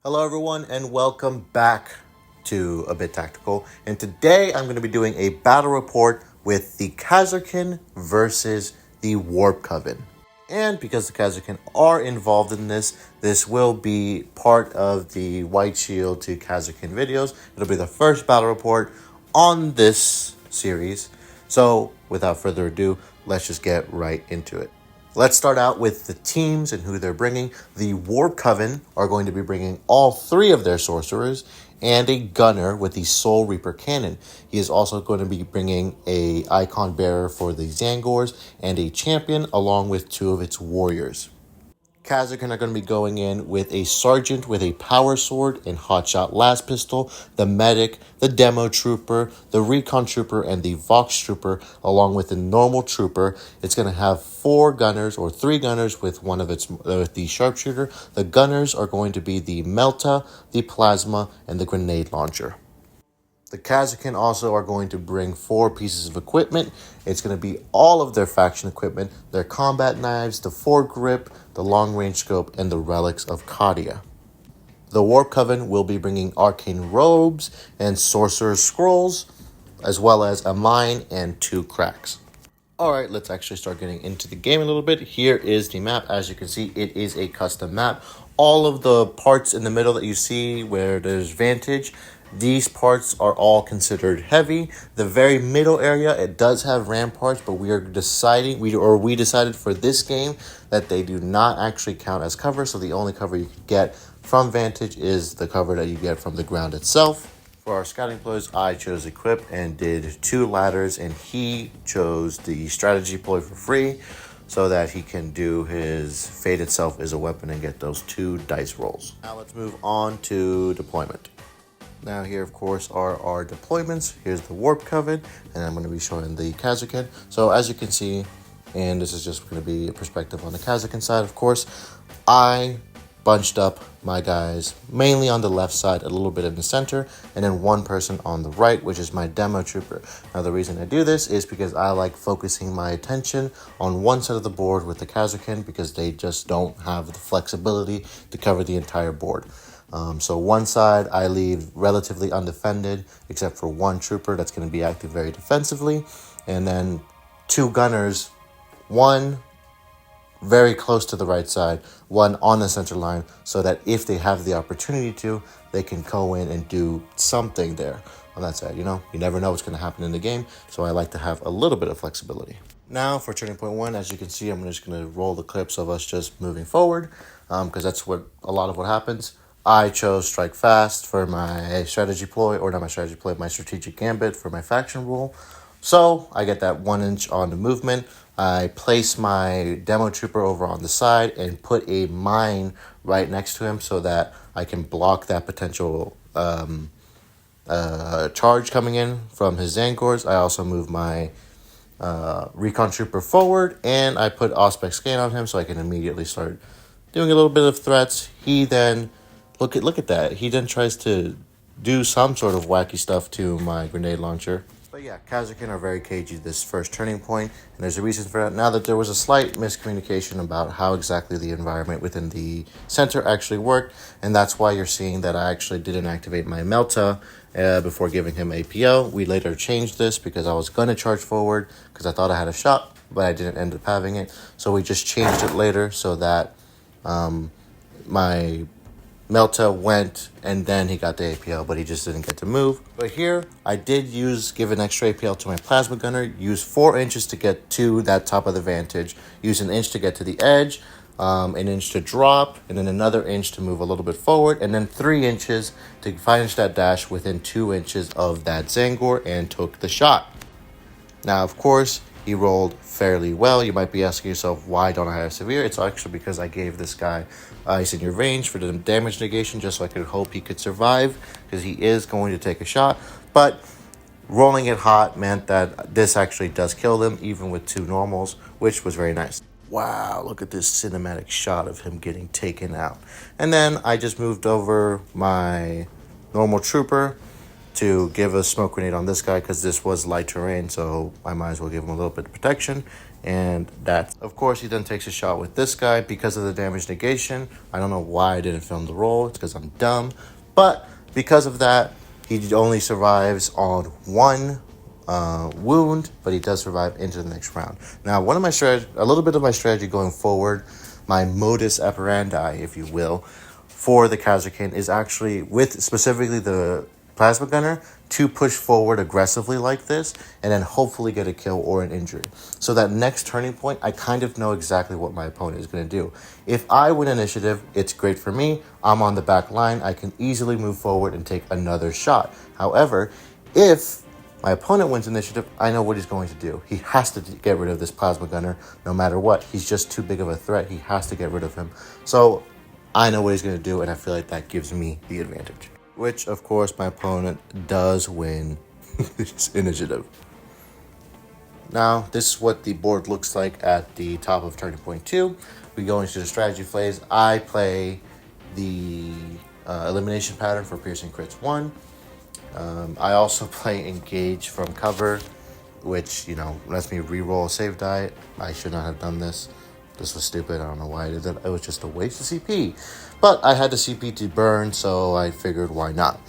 Hello everyone and welcome back to A Bit Tactical. And today I'm going to be doing a battle report with the Kasrkin versus the Warpcoven. And because the Kasrkin are involved in this will be part of the Whiteshield to Kasrkin videos. It'll be the first battle report on this series. So without further ado, let's just get right into it. Let's start out with the teams and who they're bringing. The Warpcoven are going to be bringing all three of their sorcerers and a gunner with the Soul Reaper cannon. He is also going to be bringing a icon bearer for the Zangors and a champion along with two of its warriors. Kasrkin are going to be going in with a sergeant with a power sword and hotshot las pistol, the medic, the demo trooper, the recon trooper, and the vox trooper, along with the normal trooper. It's going to have four gunners or three gunners with one of its the sharpshooter. The gunners are going to be the melta, the plasma, and the grenade launcher. The Kasrkin also are going to bring four pieces of equipment. It's going to be all of their faction equipment, their combat knives, the foregrip, the long-range scope, and the relics of Kadia. The Warpcoven will be bringing arcane robes and sorcerer's scrolls, as well as a mine and two cracks. Alright, let's actually start getting into the game a little bit. Here is the map. As you can see, it is a custom map. All of the parts in the middle that you see where there's vantage, these parts are all considered heavy. The very middle area, it does have ramparts, but we decided for this game that they do not actually count as cover. So the only cover you can get from vantage is the cover that you get from the ground itself. For our scouting ploys, I chose equip and did two ladders, and he chose the strategy ploy for free so that he can do his fate itself as a weapon and get those two dice rolls. Now let's move on to deployment. Now here, of course, are our deployments. Here's the Warpcoven, and I'm going to be showing the Kasrkin. So as you can see, and this is just going to be a perspective on the Kasrkin side, of course, I bunched up my guys mainly on the left side, a little bit in the center, and then one person on the right, which is my demo trooper. Now the reason I do this is because I like focusing my attention on one side of the board with the Kasrkin because they just don't have the flexibility to cover the entire board. So one side I leave relatively undefended, except for one trooper that's going to be active very defensively, and then two gunners, one very close to the right side, one on the center line, so that if they have the opportunity to, they can go in and do something there on that side. You know, you never know what's going to happen in the game, so I like to have a little bit of flexibility. Now for turning point one, as you can see, I'm just going to roll the clips of us just moving forward, because that's what a lot of what happens. I chose Strike Fast for my strategy ploy, or not my strategy ploy, my strategic gambit for my faction rule. So I get that 1 inch on the movement. I place my demo trooper over on the side and put a mine right next to him so that I can block that potential charge coming in from his Zangors. I also move my recon trooper forward, and I put Auspex scan on him so I can immediately start doing a little bit of threats. He then Look at that. He then tries to do some sort of wacky stuff to my grenade launcher. But yeah, Kasrkin are very cagey this first turning point, and there's a reason for that. Now that there was a slight miscommunication about how exactly the environment within the center actually worked, and that's why you're seeing that I actually didn't activate my Melta before giving him APO. We later changed this because I was going to charge forward because I thought I had a shot, but I didn't end up having it. So we just changed it later so that my Melta went, and then he got the APL, but he just didn't get to move. But here, I did give an extra APL to my plasma gunner, use 4 inches to get to that top of the vantage, use an inch to get to the edge, an inch to drop, and then another inch to move a little bit forward, and then 3 inches to finish that dash within 2 inches of that Zangor and took the shot. Now, of course, he rolled fairly well. You might be asking yourself, why don't I have severe? It's actually because I gave this guy ice in your range for the damage negation just so I could hope he could survive, because he is going to take a shot. But rolling it hot meant that this actually does kill them, even with 2 normals, which was very nice. Wow, look at this cinematic shot of him getting taken out. And then I just moved over my normal trooper to give a smoke grenade on this guy because this was light terrain, so I might as well give him a little bit of protection. And that, of course, he then takes a shot with this guy because of the damage negation. I don't know why I didn't film the roll. It's because I'm dumb. But because of that, he only survives on one wound, but he does survive into the next round. Now, a little bit of my strategy going forward, my modus operandi, if you will, for the Kasrkin is actually with specifically the plasma gunner to push forward aggressively like this and then hopefully get a kill or an injury. So that next turning point, I kind of know exactly what my opponent is going to do. If I win initiative, it's great for me. I'm on the back line. I can easily move forward and take another shot. However, if my opponent wins initiative, I know what he's going to do. He has to get rid of this plasma gunner no matter what. He's just too big of a threat. He has to get rid of him. So I know what he's going to do, and I feel like that gives me the advantage. Which, of course, my opponent does win this initiative. Now, this is what the board looks like at the top of turning point 2. We go into the strategy phase. I play the elimination pattern for piercing crits 1. I also play engage from cover, which, lets me reroll a save die. I should not have done this. This was stupid. I don't know why I did that. It was just a waste of CP. But I had the CP to burn, so I figured why not.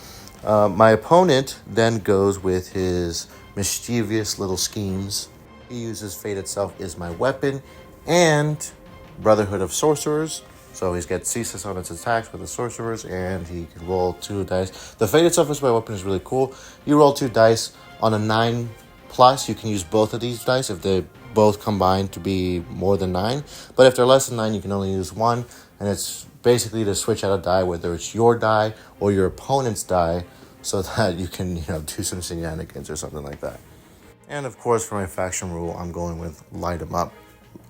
My opponent then goes with his mischievous little schemes. He uses Fate itself as my weapon and Brotherhood of Sorcerers. So he's got ceaseless on its attacks with the sorcerers, and he can roll 2 dice. The Fate itself as my weapon is really cool. You roll 2 dice. On a 9+, you can use both of these dice if they both combine to be more than 9. But if they're less than 9, you can only use 1. And it's basically to switch out a die, whether it's your die or your opponent's die, so that you can, do some shenanigans or something like that. And of course, for my faction rule, I'm going with light 'em up,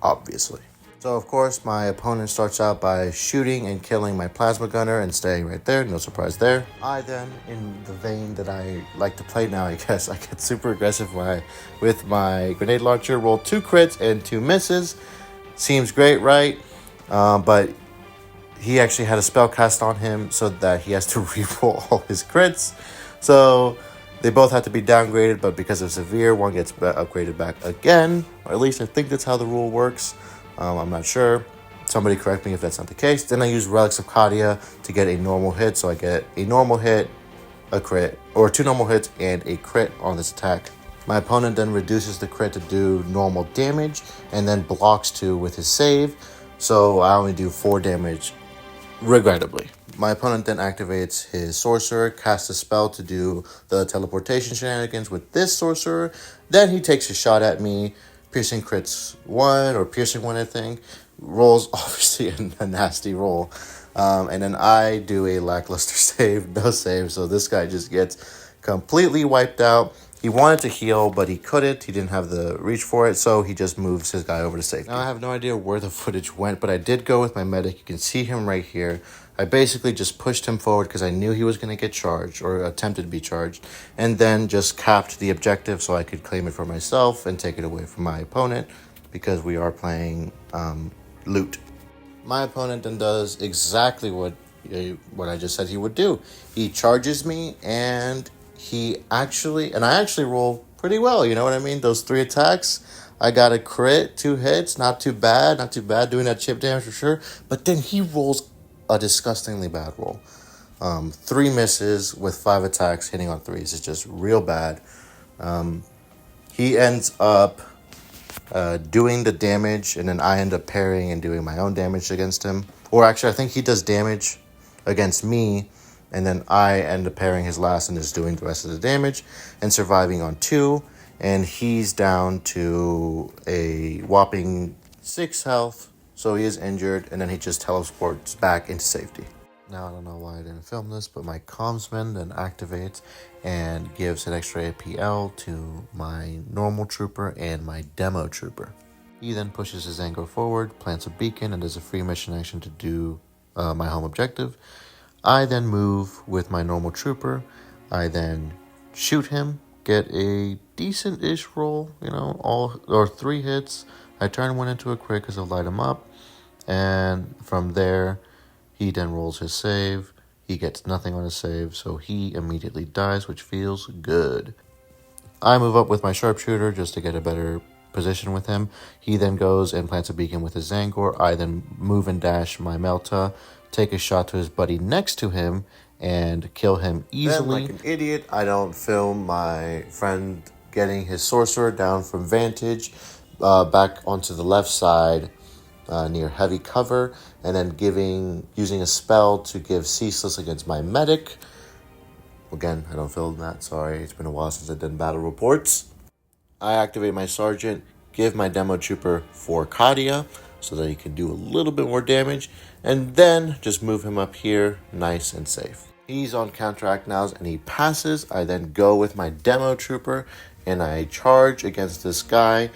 obviously. So of course, my opponent starts out by shooting and killing my plasma gunner and staying right there. No surprise there. I then, in the vein that I like to play now, I guess, I get super aggressive with my grenade launcher. Roll 2 crits and 2 misses. Seems great, right? But he actually had a spell cast on him so that he has to reroll all his crits. So they both have to be downgraded, but because of severe, one gets upgraded back again. Or at least I think that's how the rule works. I'm not sure. Somebody correct me if that's not the case. Then I use Relics of Kadia to get a normal hit. So I get a normal hit, a crit, or 2 normal hits and a crit on this attack. My opponent then reduces the crit to do normal damage and then blocks 2 with his save. So I only do 4 damage, regrettably. My opponent then activates his sorcerer, casts a spell to do the teleportation shenanigans with this sorcerer. Then he takes a shot at me. Piercing crits 1 or piercing 1, I think. Rolls obviously a nasty roll. And then I do a lackluster save, no save. So this guy just gets completely wiped out. He wanted to heal, but he couldn't. He didn't have the reach for it, so he just moves his guy over to safety. Now, I have no idea where the footage went, but I did go with my medic. You can see him right here. I basically just pushed him forward because I knew he was going to get charged or attempted to be charged, and then just capped the objective so I could claim it for myself and take it away from my opponent because we are playing loot. My opponent then does exactly what I just said he would do. He charges me, and I actually roll pretty well, you know what I mean? Those 3 attacks, I got a crit, 2 hits, not too bad, doing that chip damage for sure. But then he rolls a disgustingly bad roll. 3 misses with 5 attacks, hitting on 3s is just real bad. He ends up doing the damage, and then I end up parrying and doing my own damage against him. Or actually, I think he does damage against me, and then I end up parrying his last and just doing the rest of the damage and surviving on 2. And he's down to a whopping 6 health, so he is injured, and then he just teleports back into safety. Now, I don't know why I didn't film this, but my commsman then activates and gives an extra APL to my normal trooper and my demo trooper. He then pushes his angle forward, plants a beacon, and does a free mission action to do my home objective. I then move with my normal trooper. I then shoot him, get a decent-ish roll, 3 hits. I turn 1 into a crit because I'll light him up. And from there, he then rolls his save. He gets nothing on his save, so he immediately dies, which feels good. I move up with my sharpshooter just to get a better position with him. He then goes and plants a beacon with his Zangor. I then move and dash my Melta, take a shot to his buddy next to him, and kill him easily. Then, like an idiot, I don't film my friend getting his sorcerer down from vantage back onto the left side near heavy cover, and then using a spell to give ceaseless against my medic. Again, I don't film that, sorry. It's been a while since I've done battle reports. I activate my sergeant, give my demo trooper 4 Kadia so that he can do a little bit more damage, and then just move him up here nice and safe. He's on counteract now and he passes. I then go with my demo trooper and I charge against this guy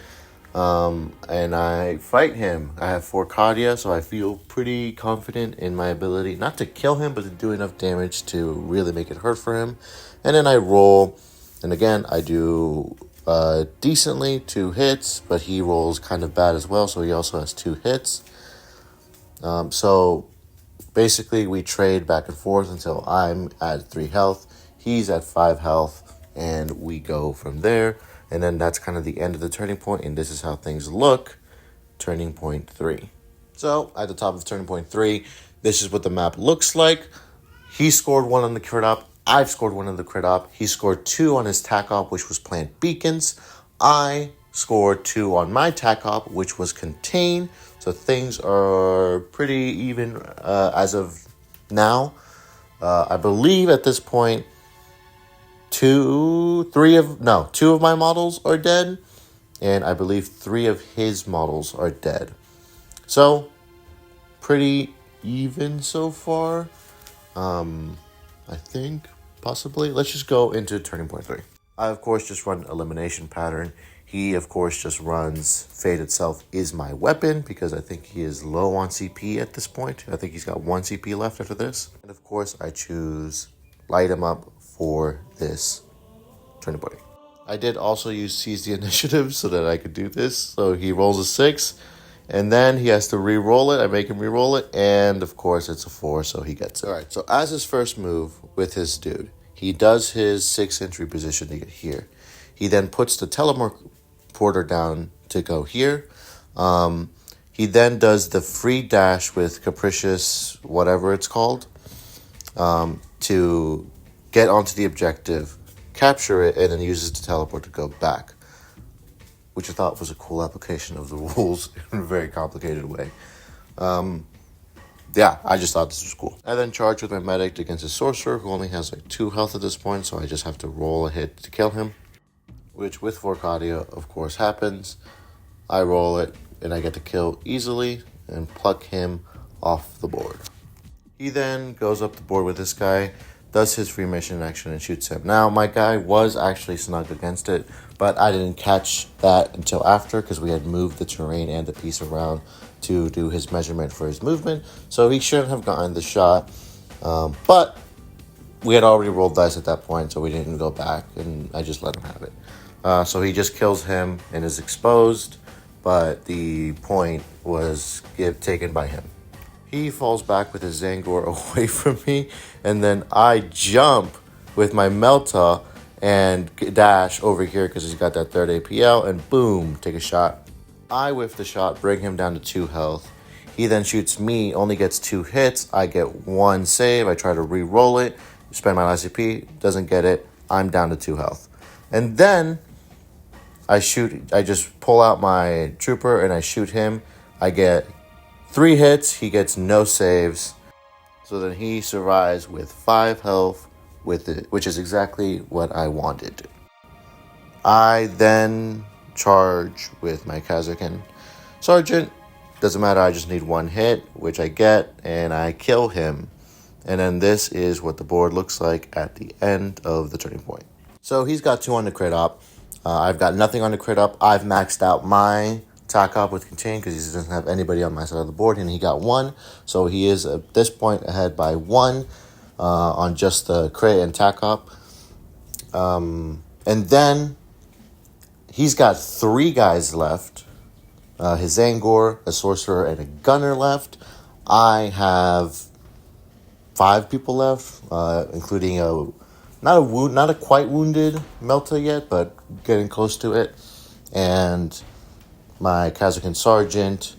and I fight him. I have 4 Kadia, so I feel pretty confident in my ability not to kill him, but to do enough damage to really make it hurt for him. And then I roll, and again, I do decently 2 hits, but he rolls kind of bad as well, so he also has 2 hits. So basically we trade back and forth until I'm at 3 health, he's at 5 health, and we go from there. And then that's kind of the end of the turning point, and this is how things look. Turning point 3. So at the top of turning point 3, this is what the map looks like. He scored 1 on the crit op. I've scored 1 on the crit op. He scored 2 on his tac op, which was plant beacons. I scored 2 on my tac op, which was contain. So things are pretty even as of now. I believe at this point, 2 of my models are dead, and I believe 3 of his models are dead. So pretty even so far. I think possibly. Let's just go into turning point 3. I of course just run elimination pattern. He of course just runs Fate itself is my weapon because I think he is low on CP at this point. I think he's got 1 CP left after this. And of course I choose light him up for this turning point. I did also use seize the initiative so that I could do this. So he rolls a 6 and then he has to re-roll it. I make him re-roll it, and of course it's a 4, so he gets it. Alright, so as his first move with his dude, he does his 6-inch reposition to get here. He then puts the teleporter down to go here. He then does the free dash with capricious whatever it's called to get onto the objective, capture it, and then uses the teleport to go back, which I thought was a cool application of the rules in a very complicated way. Yeah, I just thought this was cool. I then charge with my medic against a sorcerer who only has like 2 health at this point, so I just have to roll a hit to kill him, which with 4 Kadia, of course, happens. I roll it, and I get to kill easily and pluck him off the board. He then goes up the board with this guy, does his free mission action, and shoots him. Now, my guy was actually snug against it, but I didn't catch that until after because we had moved the terrain and the piece around to do his measurement for his movement, so he shouldn't have gotten the shot, but we had already rolled dice at that point, so we didn't go back, and I just let him have it. So he just kills him and is exposed, but the point was taken by him. He falls back with his Zangor away from me, and then I jump with my Melta and dash over here because he's got that 3rd APL, and boom, take a shot. I whiff the shot, bring him down to 2 health. He then shoots me, only gets 2 hits. I get 1 save. I try to re-roll it, spend my last CP, doesn't get it. I'm down to 2 health. And then I just pull out my trooper and I shoot him. I get 3 hits, he gets no saves. So then he survives with 5 health with it, which is exactly what I wanted. I then charge with my Kasrkin sergeant. Doesn't matter, I just need 1 hit, which I get, and I kill him. And then this is what the board looks like at the end of the turning point. So he's got 2 on the crit op. I've got nothing on the crit op. I've maxed out my tac op with contain because he doesn't have anybody on my side of the board, and he got 1. So he is at this point ahead by 1 on just the crit and tac op. And then he's got 3 guys left. His Zangor, a sorcerer, and a gunner left. I have 5 people left, including not a quite wounded Melta yet, but getting close to it. And my Kasrkin Sergeant,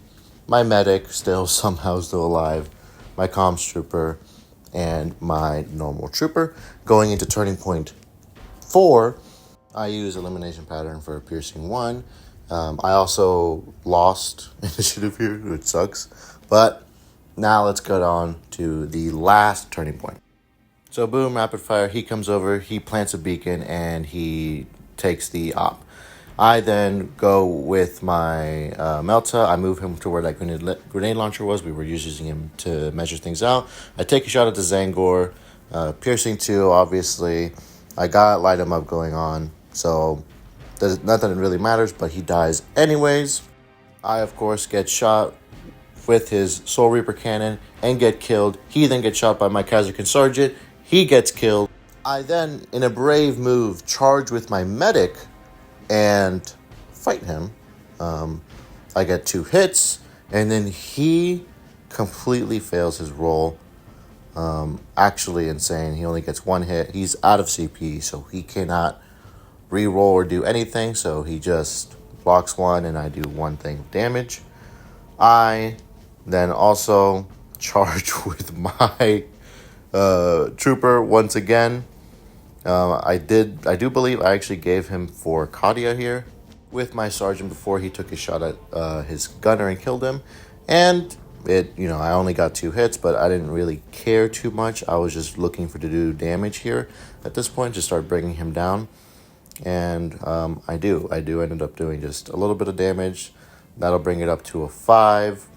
my medic, somehow still alive, my comms trooper, and my normal trooper. Going into turning point 4, I use elimination pattern for piercing 1. I also lost initiative here, which sucks. But now let's go on to the last turning point. So boom, rapid fire, he comes over, he plants a beacon, and he takes the op. I then go with my Melta. I move him to where that grenade launcher was. We were using him to measure things out. I take a shot at the Zangor. Piercing 2, obviously. I got light him up going on. So, not that it really matters, but he dies anyways. I, of course, get shot with his Soul Reaper cannon and get killed. He then gets shot by my Kasrkin Sergeant. He gets killed. I then, in a brave move, charge with my medic and fight him. I get 2 hits, and then he completely fails his roll. Actually insane. He only gets 1 hit. He's out of CP, so he cannot re-roll or do anything, so he just blocks 1, and I do 1 thing of damage. I then also charge with my trooper once again. I do believe I actually gave him 4 Kadia here with my sergeant before he took a shot at his gunner and killed him. And I only got 2 hits, but I didn't really care too much. I was just looking to do damage here at this point to start bringing him down. And I ended up doing just a little bit of damage. That'll bring it up to a 5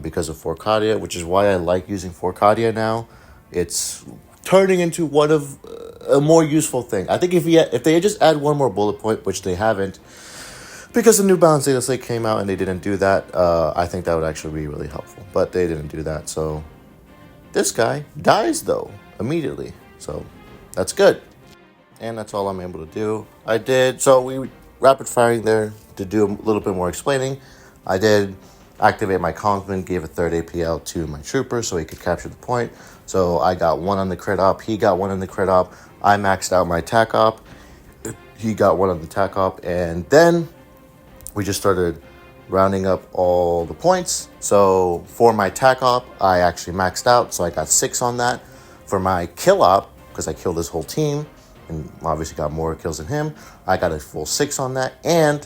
because of 4 Kadia, which is why I like using 4 Kadia now. It's turning into one of a more useful thing. I think if they just add 1 more bullet point, which they haven't, because the New Balance Data Slate came out and they didn't do that, I think that would actually be really helpful. But they didn't do that, so this guy dies though immediately. So that's good. And that's all I'm able to do. So we rapid firing there to do a little bit more explaining. I did activate my Kongsman, gave a 3rd APL to my trooper so he could capture the point. So I got 1 on the crit op, he got 1 on the crit op. I maxed out my tac op, he got 1 on the tac op, and then we just started rounding up all the points. So for my tac op, I actually maxed out, so I got 6 on that. For my kill op, because I killed this whole team, and obviously got more kills than him, I got a full 6 on that, and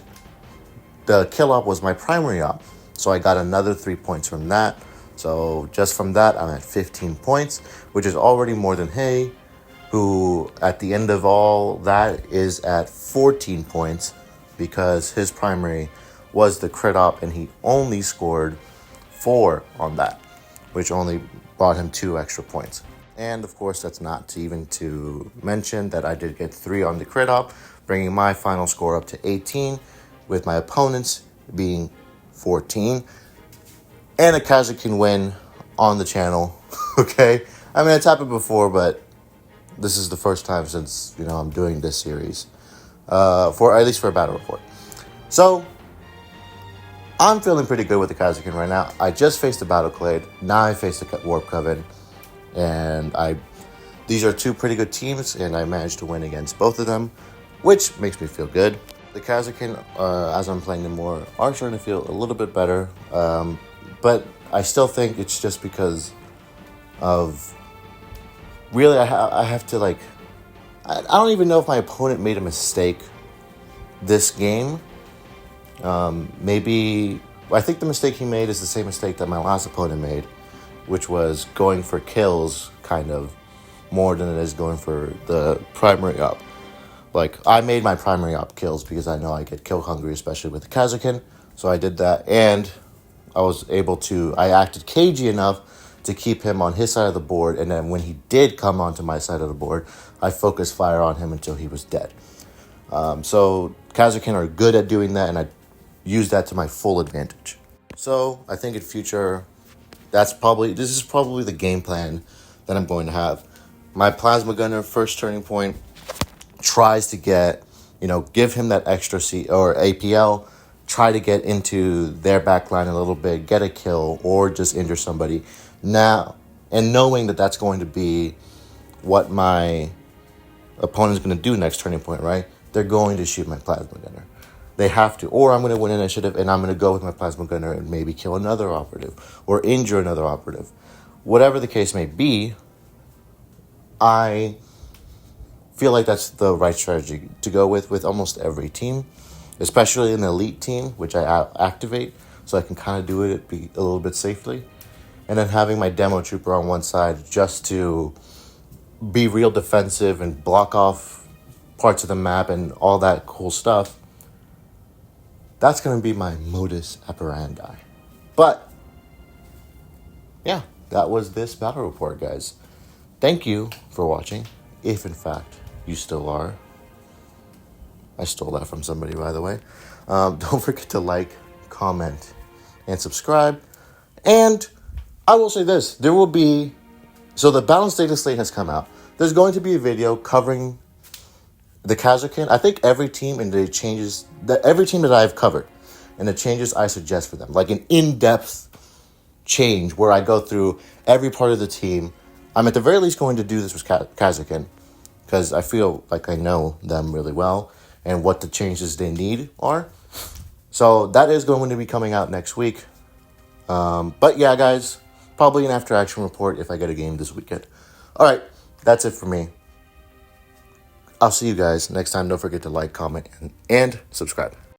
the kill op was my primary op. So I got another 3 points from that. So just from that, I'm at 15 points, which is already more than Hay, who at the end of all that is at 14 points because his primary was the crit op and he only scored 4 on that, which only brought him 2 extra points. And of course, that's not even to mention that I did get 3 on the crit op, bringing my final score up to 18, with my opponents being 14. And a Kasrkin win on the channel, okay? I mean, it's happened before, but this is the first time since, I'm doing this series, at least for a battle report. So, I'm feeling pretty good with the Kasrkin right now. I just faced the Battle Clade, now I face the Warpcoven, and these are 2 pretty good teams, and I managed to win against both of them, which makes me feel good. The Kasrkin, as I'm playing them more, are starting to feel a little bit better, but I still think it's just because of, really, I have to, I don't even know if my opponent made a mistake this game. Maybe, I think the mistake he made is the same mistake that my last opponent made, which was going for kills, kind of, more than it is going for the primary op. I made my primary op kills because I know I get kill hungry, especially with the Kasrkin, so I did that, and I acted cagey enough to keep him on his side of the board, and then when he did come onto my side of the board, I focused fire on him until he was dead. So Kasrkin are good at doing that, and I use that to my full advantage. So I think in future, this is probably the game plan that I'm going to have. My Plasma Gunner, first turning point, tries to get, give him that extra C or APL, try to get into their backline a little bit, get a kill, or just injure somebody. Now, and knowing that that's going to be what my opponent's going to do next turning point, right? They're going to shoot my Plasma Gunner. They have to. Or I'm going to win initiative and I'm going to go with my plasma gunner and maybe kill another operative or injure another operative. Whatever the case may be, I feel like that's the right strategy to go with almost every team, especially an elite team, which I activate so I can kind of do it a little bit safely. And then having my demo trooper on one side just to be real defensive and block off parts of the map and all that cool stuff. That's going to be my modus operandi. But, yeah, that was this battle report, guys. Thank you for watching, if in fact you still are. I stole that from somebody, by the way. Don't forget to like, comment, and subscribe. And I will say this. There will be... So the balanced data slate has come out. There's going to be a video covering the Kasrkin. I think every team and the changes... Every team that I've covered and the changes I suggest for them. Like an in-depth change where I go through every part of the team. I'm at the very least going to do this with Kasrkin because I feel like I know them really well and what the changes they need are. So that is going to be coming out next week. But yeah, guys, probably an after-action report if I get a game this weekend. All right, that's it for me. I'll see you guys next time. Don't forget to like, comment, and subscribe.